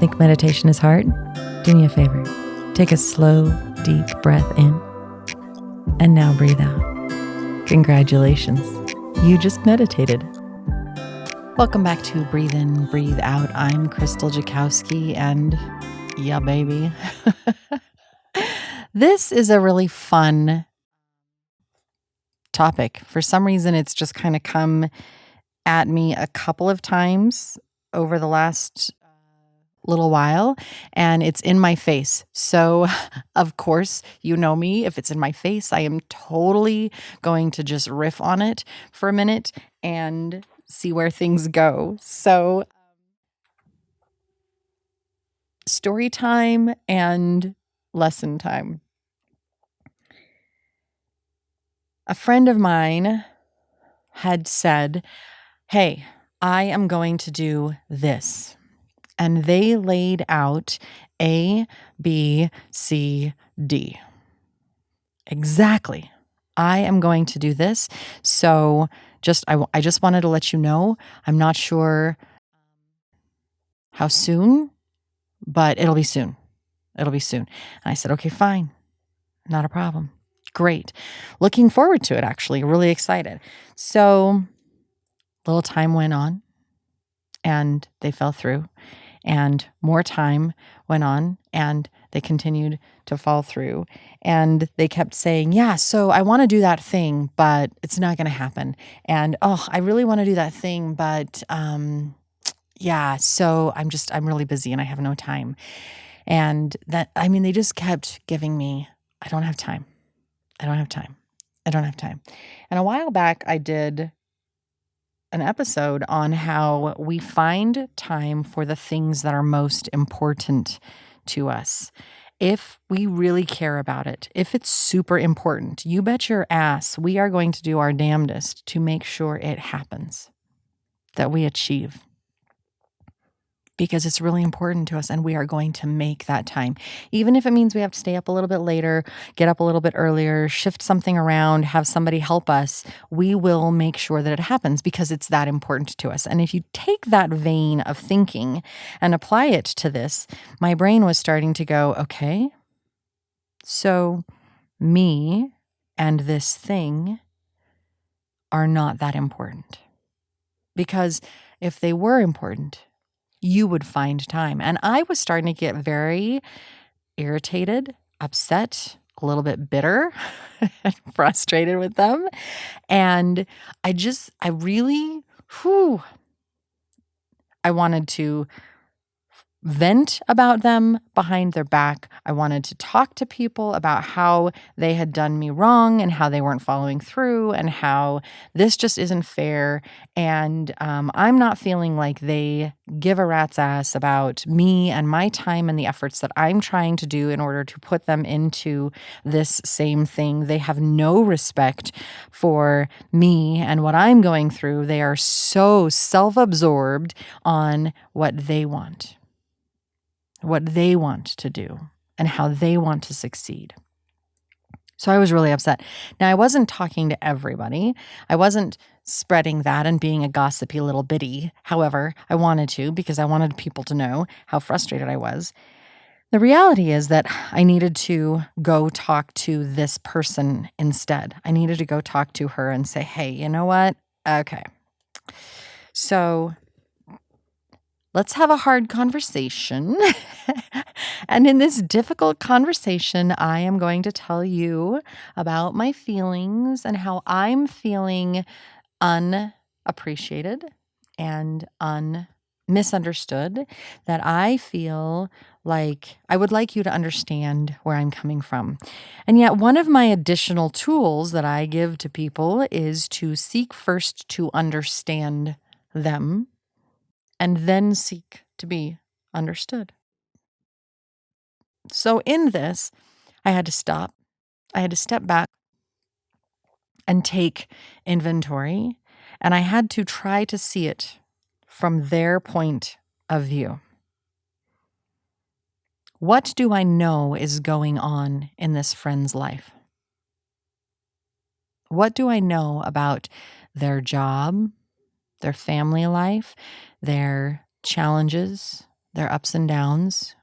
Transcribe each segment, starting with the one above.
Think meditation is hard? Do me a favor. Take a slow, deep breath in, and now breathe out. Congratulations. You just meditated. Welcome back to Breathe In, Breathe Out. I'm Krystal Jakosky, and yeah, baby. This is a really fun topic. For some reason, it's just kind of come at me a couple of times over the last little while, and it's in my face. So, of course, you know me. If it's in my face, I am totally going to just riff on it for a minute and see where things go. So, story time and lesson time. A friend of mine had said, "Hey, I am going to do this." And they laid out A, B, C, D. Exactly. I am going to do this. So I just wanted to let you know, I'm not sure how soon, but it'll be soon. It'll be soon. And I said, okay, fine. Not a problem. Great. Looking forward to it, actually. Really excited. So a little time went on and they fell through. And more time went on and they continued to fall through. And they kept saying, yeah, so I want to do that thing, but it's not going to happen. And, oh, I really want to do that thing, but yeah, so I'm really busy and I have no time. And they just kept giving me, I don't have time. I don't have time. I don't have time. And a while back, I did an episode on how we find time for the things that are most important to us. If we really care about it, if it's super important, you bet your ass we are going to do our damnedest to make sure it happens, that we achieve. Because it's really important to us and we are going to make that time. Even if it means we have to stay up a little bit later, get up a little bit earlier, shift something around, have somebody help us, we will make sure that it happens because it's that important to us. And if you take that vein of thinking and apply it to this, my brain was starting to go, okay, so me and this thing are not that important. Because if they were important, you would find time. And I was starting to get very irritated, upset, a little bit bitter, and frustrated with them. And I wanted to vent about them behind their back. I wanted to talk to people about how they had done me wrong and how they weren't following through and how this just isn't fair. And I'm not feeling like they give a rat's ass about me and my time and the efforts that I'm trying to do in order to put them into this same thing. They have no respect for me and what I'm going through. They are so self-absorbed on what they want to do and how they want to succeed. So I was really upset. Now, I wasn't talking to everybody. I wasn't spreading that and being a gossipy little biddy. However, I wanted to because I wanted people to know how frustrated I was. The reality is that I needed to go talk to this person instead. I needed to go talk to her and say, hey, you know what? Okay. So let's have a hard conversation. And in this difficult conversation, I am going to tell you about my feelings and how I'm feeling unappreciated and misunderstood, that I feel like I would like you to understand where I'm coming from. And yet one of my additional tools that I give to people is to seek first to understand them and then seek to be understood. So in this, I had to stop. I had to step back and take inventory, and I had to try to see it from their point of view. What do I know is going on in this friend's life? What do I know about their job, their family life, their challenges, their ups and downs.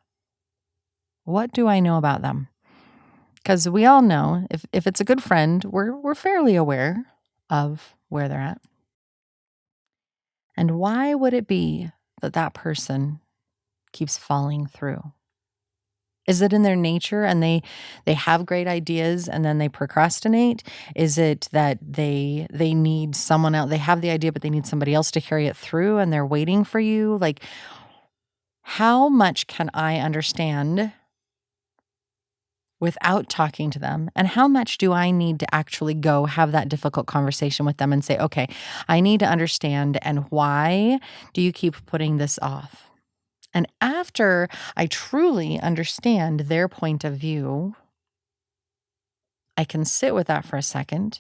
What do I know about them? Because we all know if it's a good friend, we're fairly aware of where they're at. And why would it be that that person keeps falling through? Is it in their nature and they have great ideas and then they procrastinate? Is it that they need someone else? They have the idea, but they need somebody else to carry it through and they're waiting for you? Like, how much can I understand without talking to them? And how much do I need to actually go have that difficult conversation with them and say, okay, I need to understand, and why do you keep putting this off? And after I truly understand their point of view, I can sit with that for a second,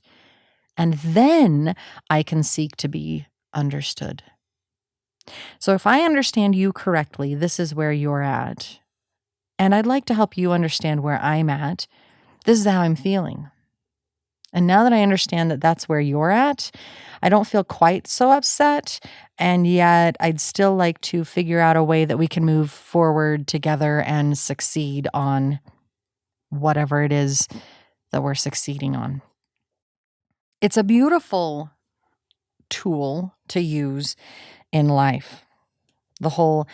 and then I can seek to be understood. So if I understand you correctly, this is where you're at. And I'd like to help you understand where I'm at. This is how I'm feeling. And now that I understand that that's where you're at, I don't feel quite so upset. And yet I'd still like to figure out a way that we can move forward together and succeed on whatever it is that we're succeeding on. It's a beautiful tool to use in life. The whole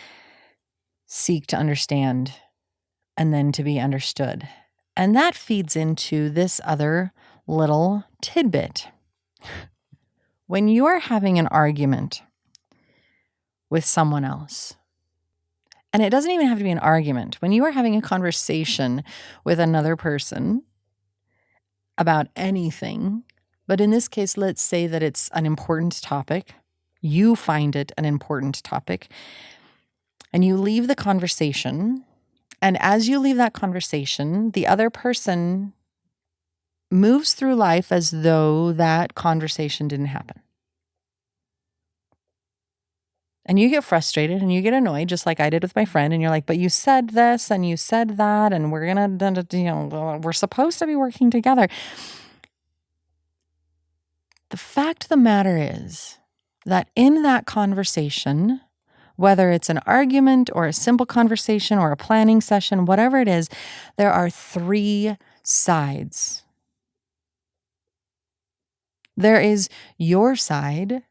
seek to understand and then to be understood. And that feeds into this other little tidbit. When you're having an argument with someone else, and it doesn't even have to be an argument, when you are having a conversation with another person about anything, but in this case, let's say that it's an important topic, you find it an important topic, and you leave the conversation, and as you leave that conversation, the other person moves through life as though that conversation didn't happen. And you get frustrated and you get annoyed, just like I did with my friend. And you're like, but you said this and you said that, and we're going to, we're supposed to be working together. The fact of the matter is that in that conversation, whether it's an argument or a simple conversation or a planning session, whatever it is, there are 3 sides. There is your side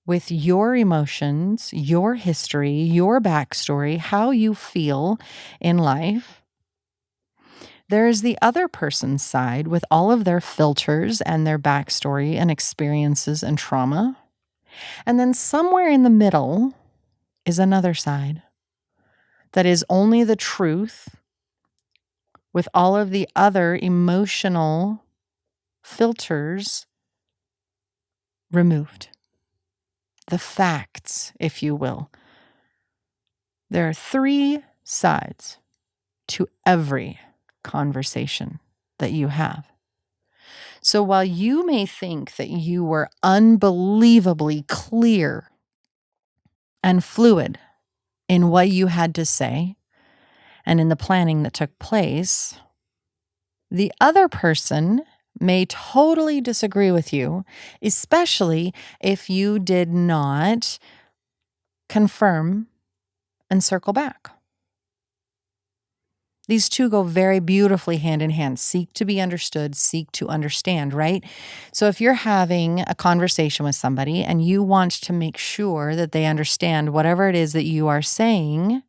with your emotions, your history, your backstory, how you feel in life. There is the other person's side with all of their filters and their backstory and experiences and trauma. And then somewhere in the middle is another side that is only the truth with all of the other emotional filters removed. The facts, if you will. There are 3 sides to every conversation that you have. So while you may think that you were unbelievably clear and fluid in what you had to say and in the planning that took place, the other person may totally disagree with you, especially if you did not confirm and circle back. These two go very beautifully hand in hand. Seek to be understood, seek to understand, right? So if you're having a conversation with somebody and you want to make sure that they understand whatever it is that you are saying,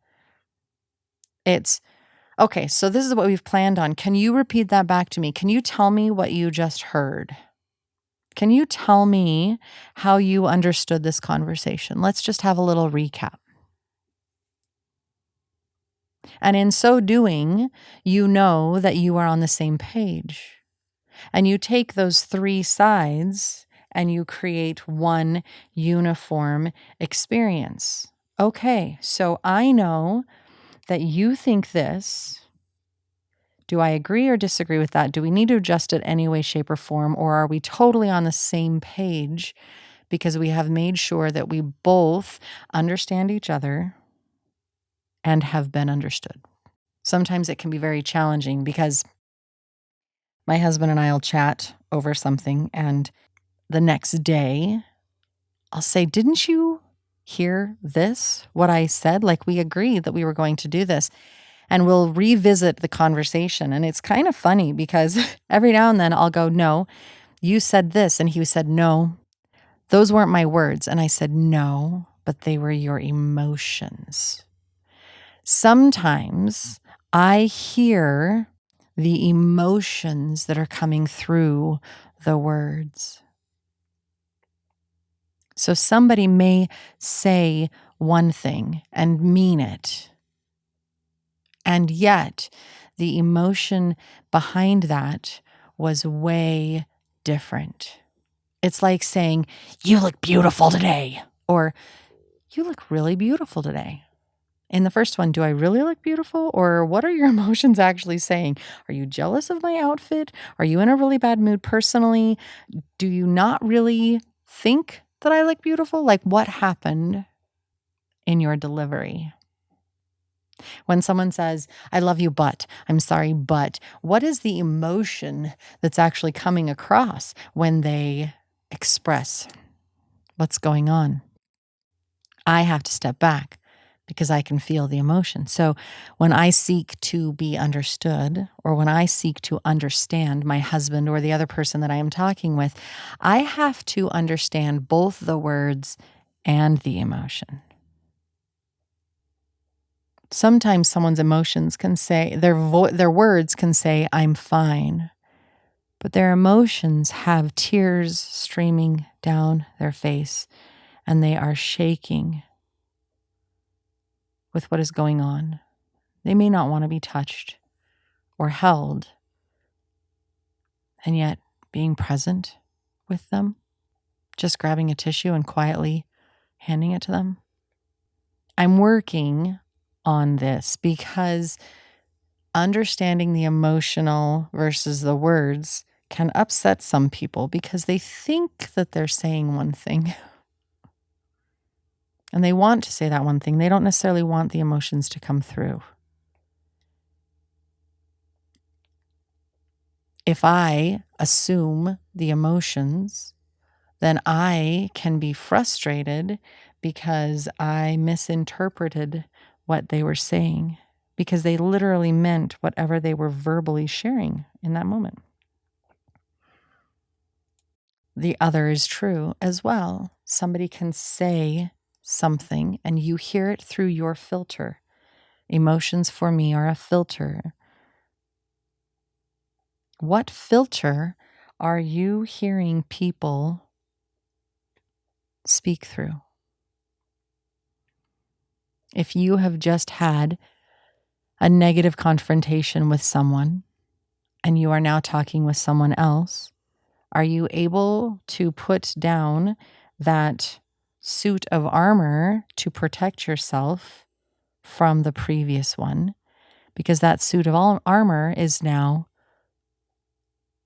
it's, okay, so this is what we've planned on. Can you repeat that back to me? Can you tell me what you just heard? Can you tell me how you understood this conversation? Let's just have a little recap. And in so doing, you know that you are on the same page. And you take those 3 sides and you create one uniform experience. Okay, so I know that you think this. Do I agree or disagree with that? Do we need to adjust it any way, shape, or form? Or are we totally on the same page because we have made sure that we both understand each other and have been understood? Sometimes it can be very challenging because my husband and I will chat over something, and the next day I'll say, didn't you hear this, what I said? Like, we agreed that we were going to do this. And we'll revisit the conversation. And it's kind of funny because every now and then I'll go, no, you said this. And he said, no, those weren't my words. And I said, no, but they were your emotions. Sometimes I hear the emotions that are coming through the words. So somebody may say one thing and mean it. And yet the emotion behind that was way different. It's like saying, you look beautiful today, or you look really beautiful today. In the first one, do I really look beautiful? Or what are your emotions actually saying? Are you jealous of my outfit? Are you in a really bad mood personally? Do you not really think that I look beautiful? Like, what happened in your delivery? When someone says, I love you, but, I'm sorry, but, what is the emotion that's actually coming across when they express what's going on? I have to step back because I can feel the emotion. So when I seek to be understood, or when I seek to understand my husband or the other person that I am talking with, I have to understand both the words and the emotion. Sometimes someone's emotions can say, their words can say, I'm fine, but their emotions have tears streaming down their face, and they are shaking with what is going on. They may not want to be touched or held, and yet being present with them, just grabbing a tissue and quietly handing it to them. I'm working on this because understanding the emotional versus the words can upset some people because they think that they're saying one thing and they want to say that one thing. They don't necessarily want the emotions to come through. If I assume the emotions, then I can be frustrated because I misinterpreted what they were saying, because they literally meant whatever they were verbally sharing in that moment. The other is true as well. Somebody can say something and you hear it through your filter. Emotions for me are a filter. What filter are you hearing people speak through? If you have just had a negative confrontation with someone and you are now talking with someone else, are you able to put down that suit of armor to protect yourself from the previous one? Because that suit of armor is now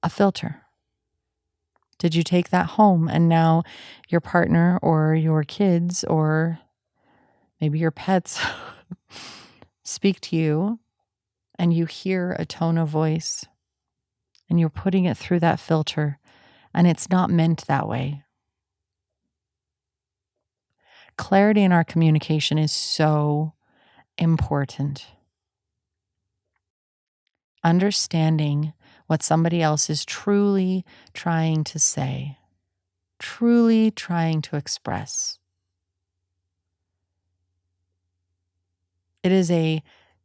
a filter. Did you take that home and now your partner or your kids or maybe your pets speak to you and you hear a tone of voice and you're putting it through that filter and it's not meant that way? Clarity in our communication is so important. Understanding what somebody else is truly trying to say, truly trying to express. It is a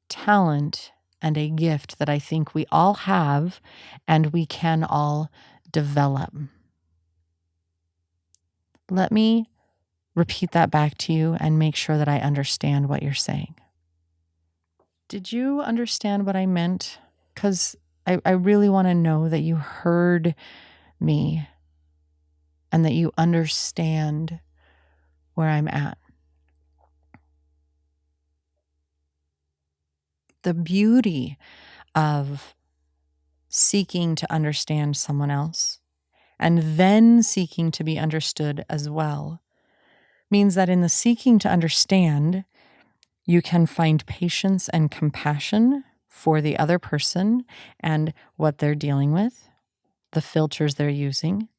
talent and a gift that I think we all have and we can all develop. Let me repeat that back to you and make sure that I understand what you're saying. Did you understand what I meant? Because I really want to know that you heard me and that you understand where I'm at. The beauty of seeking to understand someone else and then seeking to be understood as well means that in the seeking to understand, you can find patience and compassion for the other person and what they're dealing with, the filters they're using.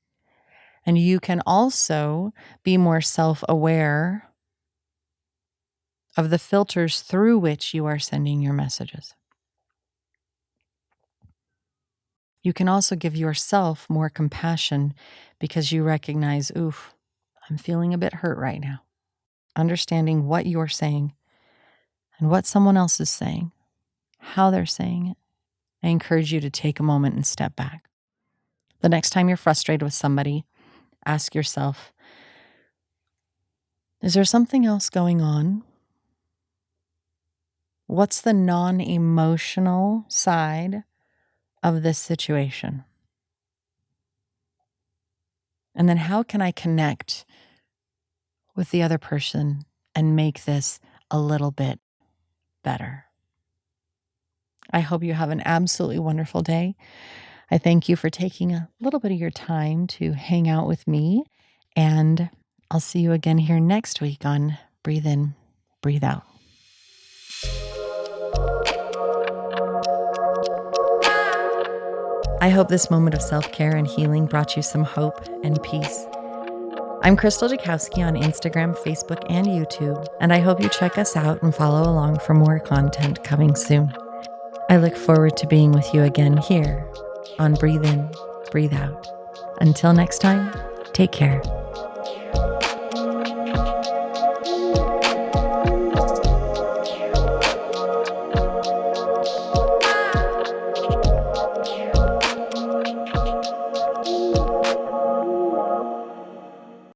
And you can also be more self-aware of the filters through which you are sending your messages. You can also give yourself more compassion because you recognize, oof, I'm feeling a bit hurt right now. Understanding what you're saying and what someone else is saying, how they're saying it. I encourage you to take a moment and step back. The next time you're frustrated with somebody, ask yourself, is there something else going on? What's the non-emotional side of this situation? And then how can I connect with the other person and make this a little bit better? I hope you have an absolutely wonderful day. I thank you for taking a little bit of your time to hang out with me, and I'll see you again here next week on Breathe In, Breathe Out. I hope this moment of self-care and healing brought you some hope and peace. I'm Krystal Jakosky on Instagram, Facebook, and YouTube, and I hope you check us out and follow along for more content coming soon. I look forward to being with you again here on Breathe In, Breathe Out. Until next time, take care.